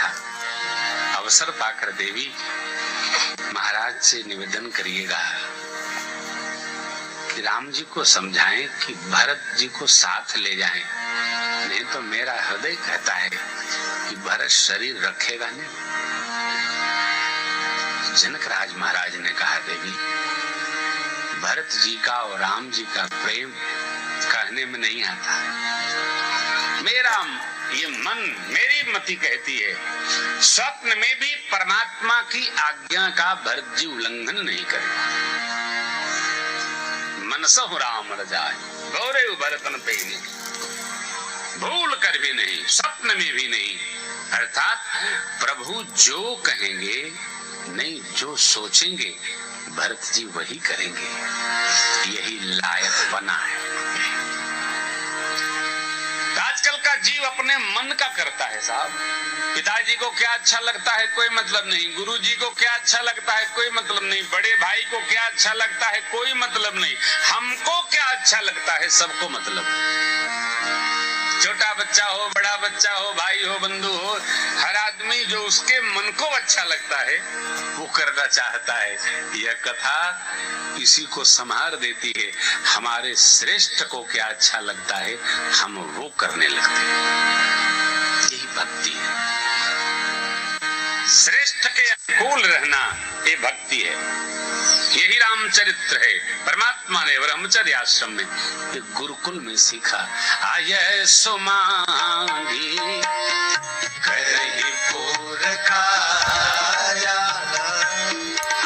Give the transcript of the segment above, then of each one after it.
था। अवसर पाकर देवी महाराज से निवेदन करिएगा कि राम जी को समझाएं कि भरत जी को साथ ले जाएं, नहीं तो मेरा हृदय कहता है कि भरत शरीर रखेगा नहीं। जनक राज महाराज ने कहा, देवी भरत जी का और राम जी का प्रेम कहने में नहीं आता। मेरा ये मन, मेरी मति कहती है, स्वप्न में भी परमात्मा की आज्ञा का भरत जी उल्लंघन नहीं करे। मनसहु राम रजाए गौरे भरतन पे नहीं, भूल कर भी नहीं, स्वप्न में भी नहीं। अर्थात प्रभु जो कहेंगे नहीं, जो सोचेंगे भरत जी वही करेंगे। यही लायक बना है। आजकल का जीव अपने मन का करता है साहब। पिताजी को क्या अच्छा लगता है कोई मतलब नहीं, गुरुजी को क्या अच्छा लगता है कोई मतलब नहीं, बड़े भाई को क्या अच्छा लगता है कोई मतलब नहीं, हमको क्या अच्छा लगता है सबको मतलब। छोटा बच्चा हो, बड़ा बच्चा हो, भाई हो, बंधु हो, हर आदमी जो उसके मन को अच्छा लगता है वो करना चाहता है। यह कथा इसी को संहार देती है। हमारे श्रेष्ठ को क्या अच्छा लगता है हम वो करने लगते हैं। यही भक्ति है। श्रेष्ठ के अनुकूल रहना ये भक्ति है। यही रामचरित्र है। परमात्मा ने ब्रह्मचर्य आश्रम में गुरुकुल में सीखा। आये सुमांगी करहि पूर काया,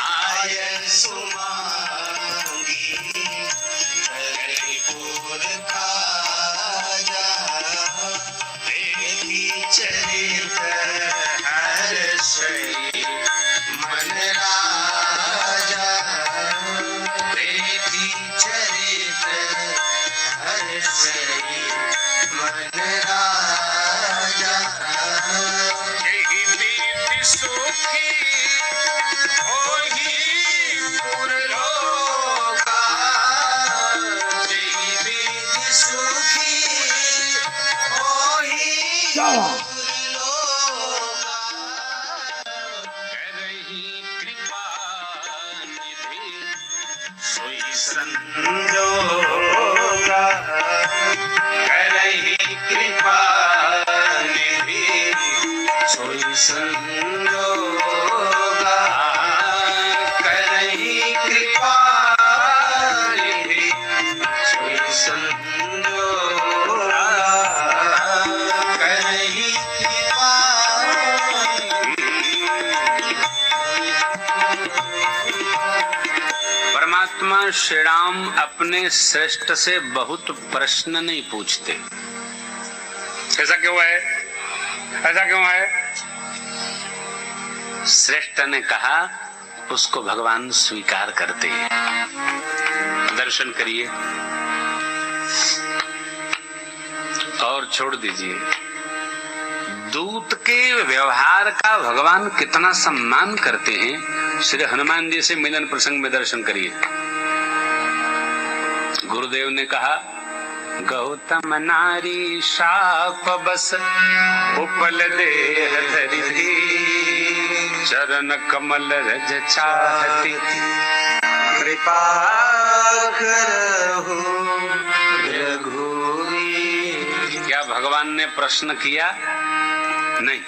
आये सुमांगी करहि पूर काया, देखी चरित्र हर्षि मन राजा, देखी चरित्र हर्षि मन राजा। यही बीति सुखी होई पुरलोका, यही बीति सुखी होई पुरलोका, करहि कृपा निधि सोई संजोगा, करहि कृपा निधि सोई संजोगा, करहि कृपा निधि सोई संजोगा, करहि कृपा। परमात्मा श्री राम अपने श्रेष्ठ से बहुत प्रश्न नहीं पूछते। ऐसा क्यों है? ऐसा क्यों है? श्रेष्ठ ने कहा उसको भगवान स्वीकार करते हैं। दर्शन करिए और छोड़ दीजिए। दूत के व्यवहार का भगवान कितना सम्मान करते हैं। श्री हनुमान जी से मिलन प्रसंग में दर्शन करिए। गुरुदेव ने कहा, गौतम नारी शाप बस उपल देह धरि, चरण कमल रज चाहती कृपा करहु रघुवीर। क्या भगवान ने प्रश्न किया? नहीं।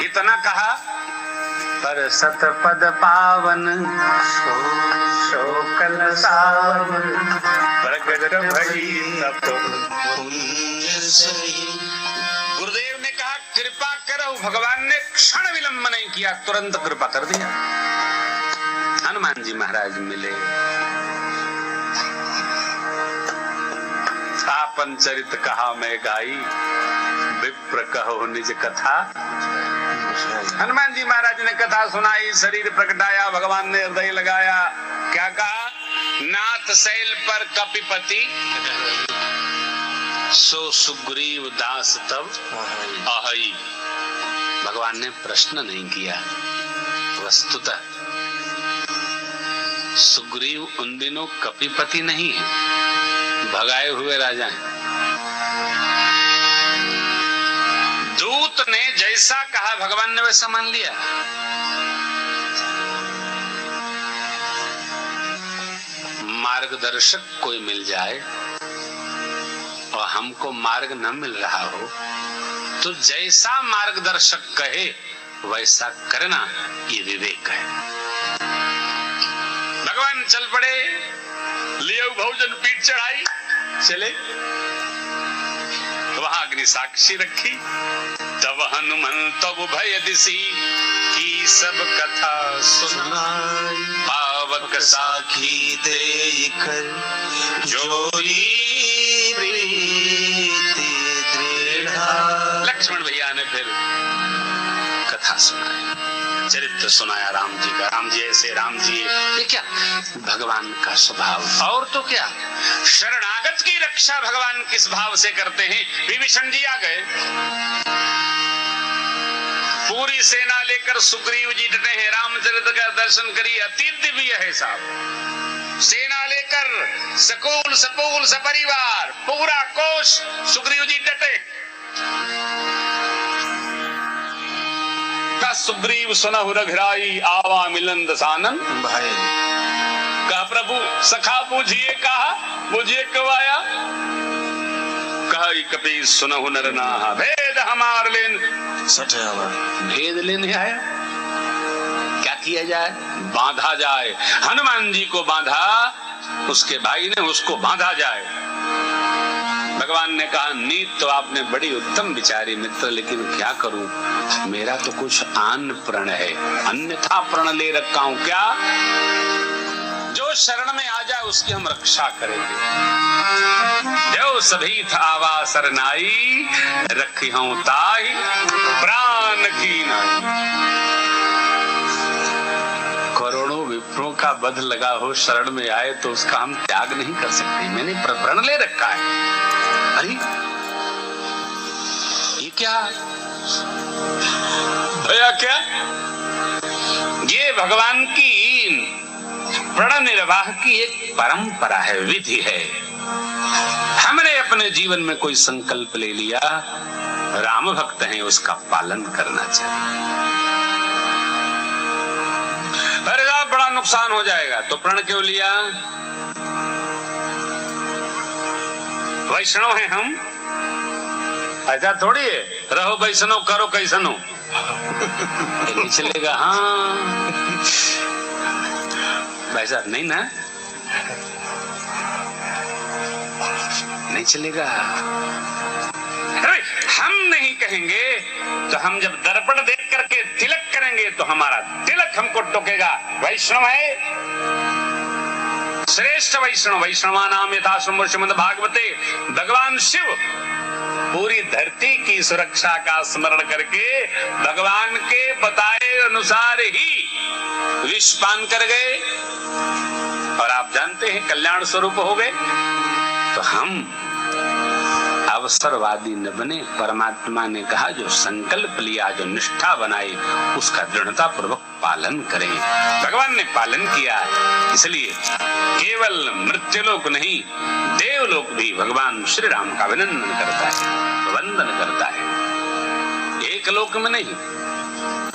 इतना कहा, पर सतपद पावन शोकन सावन, प्रगट भई तप पुण्य सही। गुरुदेव ने कहा कृपा करो। भगवान ने क्षण विलंब नहीं किया, तुरंत कृपा कर दिया। हनुमान जी महाराज मिले। आपन चरित कहा मैं गाई, विप्र कहो निज कथा। हनुमान जी महाराज ने कथा सुनाई, शरीर प्रकटाया, भगवान ने हृदय लगाया। क्या कहा? नाथ शैल पर कपिपति, सो सुग्रीव दास तब अहई। भगवान ने प्रश्न नहीं किया। वस्तुतः सुग्रीव उन दिनों कपिपति नहीं है, भगाए हुए राजा हैं। दूत ने जय जैसा कहा भगवान ने वैसा मान लिया। मार्गदर्शक कोई मिल जाए और हमको मार्ग न मिल रहा हो तो जैसा मार्गदर्शक कहे वैसा करना, ये विवेक है। भगवान चल पड़े, लियो भोजन पीठ चढ़ाई, चले। वहां अग्नि साक्षी रखी, तब हनुमंत भय दिसी की सब कथा सुनाई। पावक साखी देकर जोरी प्रीति दृढ़ा। लक्ष्मण भैया ने फिर कथा सुनाई, चरित्र सुनाया राम जी का। राम जी ऐसे, राम जी ये क्या भगवान का स्वभाव। और तो क्या, शरणागत की रक्षा भगवान किस भाव से करते हैं। विभीषण जी आ गए, पूरी सेना लेकर सुग्रीव जी डटे हैं। रामचरित्र का दर्शन करिए, अति दिव्य है साहब। सेना लेकर सकुल सपूल सपरिवार पूरा कोश सुग्रीव जी डटे। सुग्रीव सुनहु रघुराई आवा मिलन दसानन भाई। कहा प्रभु सखा पूजिए, कहा मुझे कब आया। कहा कपि सुनहु नर नाहा भेद हमार लेन सठियावा। भेद लेने आया, क्या किया जाए, बांधा जाए। हनुमान जी को बांधा, उसके भाई ने उसको बांधा जाए। भगवान ने कहा नीत तो आपने बड़ी उत्तम विचारी मित्र, लेकिन क्या करूं, मेरा तो कुछ आन प्रण है, अन्यथा प्रण ले रखा हूं। क्या, जो शरण में आ जाए उसकी हम रक्षा करेंगे। जो सभी था आवा सरनाई, रखी हूं ताई प्राण की नाई। करोड़ों विप्रों का वध लगा हो, शरण में आए तो उसका हम त्याग नहीं कर सकते। मैंने प्रण ले रखा है। अरे ये क्या भैया, क्या ये भगवान की प्रण निर्वाह की एक परंपरा है, विधि है। हमने अपने जीवन में कोई संकल्प ले लिया, राम भक्त हैं, उसका पालन करना चाहिए। अरे बड़ा नुकसान हो जाएगा तो प्रण क्यों लिया। वैष्णव हैं हम, ऐसा थोड़ी है रहो वैष्णव करो कैसनो नहीं चलेगा। हाँ वैसा नहीं ना, नहीं चलेगा। अरे हम नहीं कहेंगे तो हम जब दर्पण देख करके तिलक करेंगे तो हमारा तिलक हमको टोकेगा। वैष्णव है, श्रेष्ठ वैष्णव, वैष्णवा नाम यथा श्रीमद् भागवते। भगवान शिव पूरी धरती की सुरक्षा का स्मरण करके भगवान के बताए अनुसार ही विष पान कर गए और आप जानते हैं कल्याण स्वरूप हो गए। तो हम अवसरवादी न बने। परमात्मा ने कहा जो संकल्प लिया, जो निष्ठा बनाई, उसका दृढ़ता पूर्वक पालन करें। भगवान ने पालन किया, इसलिए केवल मृत्युलोक नहीं देवलोक भी भगवान श्री राम का अभिनंदन करता है, वंदन करता है। एक लोक में नहीं,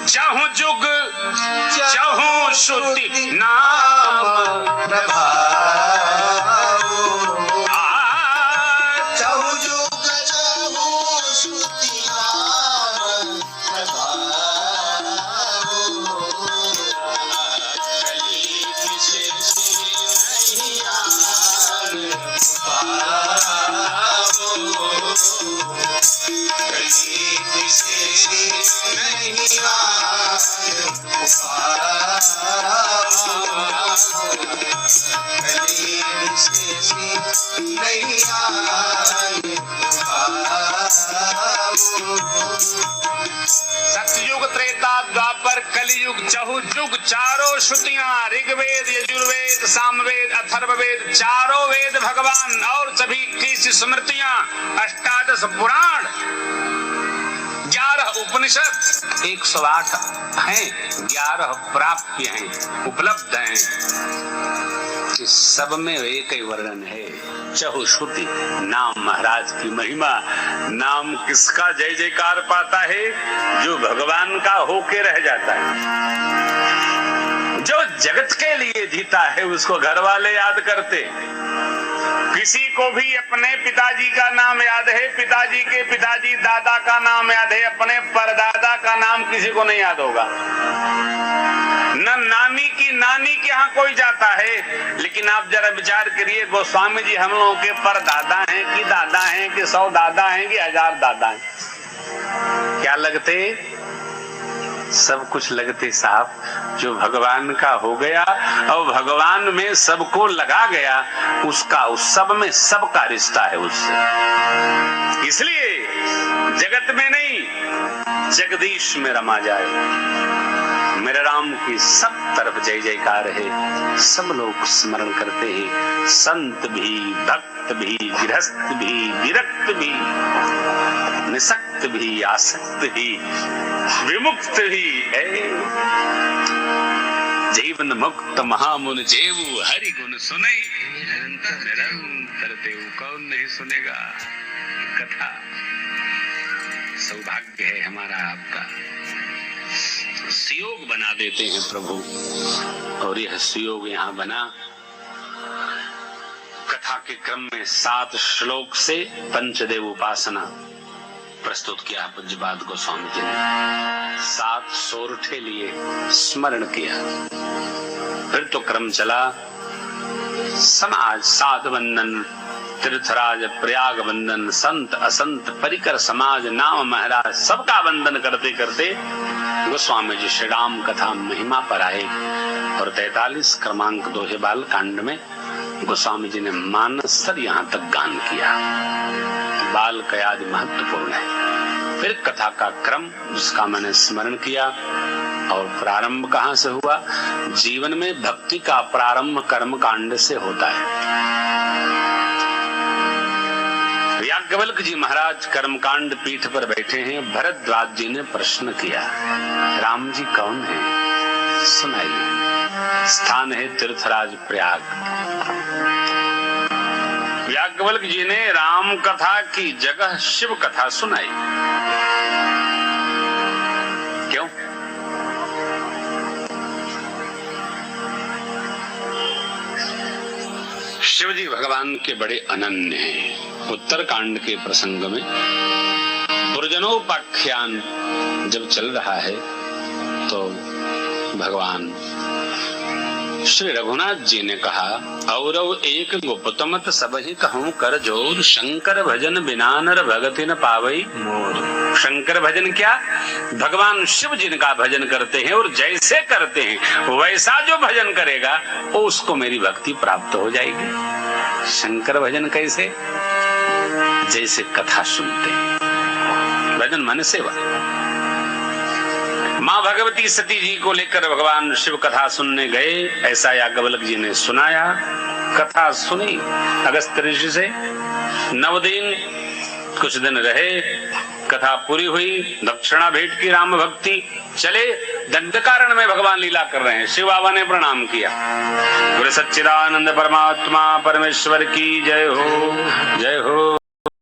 चाहूं जुग चाहूं श्रुति नाम सतयुग त्रेता द्वापर कलियुग चहुजुग चारों श्रुतियां ऋग्वेद यजुर्वेद सामवेद अथर्ववेद चारों वेद भगवान और सभी की स्मृतियां 18 पुराण 11 उपनिषद उपनिषद 108 हैं, 11 प्राप्य हैं, उपलब्ध हैं। इस सब में एक ही वर्णन है, चहुश्रुति। नाम महाराज की महिमा। नाम किसका जय जयकार पाता है? जो भगवान का होके रह जाता है। जो जगत के लिए जीता है उसको घर वाले याद करते। किसी को भी अपने पिताजी का नाम याद है, पिताजी के पिताजी दादा का नाम याद है, अपने परदादा का नाम किसी को नहीं याद होगा। न नानी की नानी के यहाँ कोई जाता है। लेकिन आप जरा विचार करिए, गोस्वामी जी हम लोगों के परदादा हैं कि दादा हैं कि 100 दादा हैं कि 1000 दादा हैं? क्या लगते? सब कुछ लगते साहब। जो भगवान का हो गया और भगवान में सबको लगा गया, उसका उस सब में सबका रिश्ता है उससे। इसलिए जगत में नहीं, जगदीश में रमा जाए। मेरे राम की सब तरफ जय जयकार है। सब लोग स्मरण करते हैं, संत भी, भक्त भी, गृहस्थ भी, विरक्त भी, निसक्त भी, आसक्त भी, विमुक्त भी है। जीवन मुक्त महामुन जेवु हरि गुण सुने, निरंतर देव कौन नहीं सुनेगा। कथा सौभाग्य है हमारा आपका। सुयोग बना देते हैं प्रभु, और यह सुयोग यहाँ बना। कथा के क्रम में 7 श्लोक से पंचदेव उपासना प्रस्तुत किया पूज्यपाद गोस्वामी जी ने। 7 सोरठे लिए स्मरण किया। फिर तो क्रम चला समाज, साध वंदन, तीर्थराज प्रयाग वंदन, संत असंत परिकर समाज, नाम महाराज, सबका वंदन करते करते गोस्वामी जी श्री राम कथा महिमा पर आए। और 43 क्रमांक दोहे बाल कांड में गोस्वामी जी ने मानसर यहाँ तक गान किया। बाल कयाद महत्वपूर्ण है। फिर कथा का क्रम जिसका मैंने स्मरण किया। और प्रारंभ कहाँ से हुआ? जीवन में भक्ति का प्रारंभ कर्म कांड से होता है। याज्ञवल्क्य जी महाराज कर्मकांड पीठ पर बैठे हैं। भरद्वाज जी ने प्रश्न किया, राम जी कौन है? सुनाइए। स्थान है तीर्थराज प्रयाग। याज्ञवल्क्य जी ने राम कथा की जगह शिव कथा सुनाई। क्यों? शिव जी भगवान के बड़े अनन्य हैं। उत्तर कांड के प्रसंग में पुरजनोपाख्यान जब चल रहा है तो भगवान श्री रघुनाथ जी ने कहा, औरव एक गुप्तमत सबहि कहूं कर जोर, शंकर भजन बिना नर भगति न पावई मोर। शंकर भजन क्या? भगवान शिव जिनका भजन करते हैं और जैसे करते हैं वैसा जो भजन करेगा वो उसको मेरी भक्ति प्राप्त हो जाएगी। शंकर भजन कैसे? जैसे कथा सुनते हैं। भजन माने सेवा। माँ भगवती सती जी को लेकर भगवान शिव कथा सुनने गए, ऐसा याज्ञवल्क्य जी ने सुनाया। कथा सुनी अगस्त्य ऋषि से। 9 दिन कुछ दिन रहे, कथा पूरी हुई, दक्षिणा भेंट की, राम भक्ति चले। दंडकारण्य में भगवान लीला कर रहे हैं। शिव बाबा ने प्रणाम किया। गुरु सच्चिदानंद परमात्मा परमेश्वर की जय हो, जय हो।